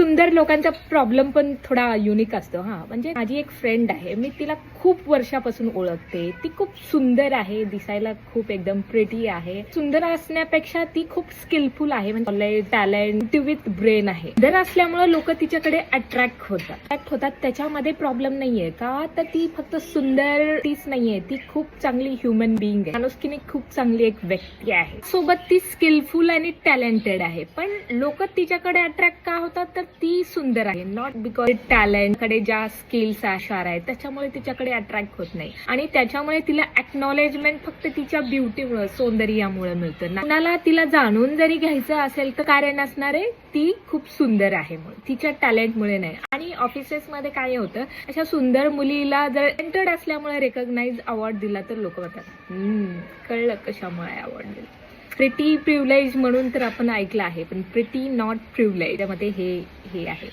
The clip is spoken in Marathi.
सुंदर लोकांचा प्रॉब्लेम पण थोडा युनिक असतो. म्हणजे माझी एक फ्रेंड आहे, मी तिला खूप वर्षापासून ओळखते. ती खूप सुंदर आहे, दिसायला खूप एकदम प्रिटी आहे. सुंदर असण्यापेक्षा ती खूप स्किलफुल आहे, म्हणजे टॅलेंट विथ ब्रेन आहे. सुंदर असल्यामुळे लोक तिच्याकडे अट्रॅक्ट होतात. त्याच्यामध्ये प्रॉब्लेम नाहीये का, तर ती फक्त सुंदर तीच नाहीये, ती खूप चांगली ह्युमन बिईंग आहे. माणुसकीने खूप चांगली एक व्यक्ती आहे. सोबत ती स्किलफुल आणि टॅलेंटेड आहे. पण लोक तिच्याकडे अट्रॅक्ट का होतात, तर ती सुंदर आहे, नॉट बिकॉज टॅलेंट कडे ज्या स्किल्स आशार आहेत त्याच्यामुळे तिच्याकडे अट्रॅक्ट होत नाही. आणि त्याच्यामुळे तिला एक्नॉलेजमेंट फक्त तिच्या ब्युटीमुळे, सौंदर्यामुळे मिळतं. कुणाला तिला जाणून जरी घ्यायचं असेल तर कारण असणार आहे ती खूप सुंदर आहे, तिच्या टॅलेंटमुळे नाही. आणि ऑफिसेसमध्ये काय होतं, अशा सुंदर मुलीला जर टॅलेंटेड असल्यामुळे रेकॉग्नाइज अवॉर्ड दिला तर लोक म्हणतात कळलं कशामुळे अवॉर्ड दिला. प्रिटी प्रिव्हिलेज म्हणून तर आपण ऐकलं आहे, पण प्रिटी नॉट प्रिव्हिलेज, त्यामध्ये हे आहे.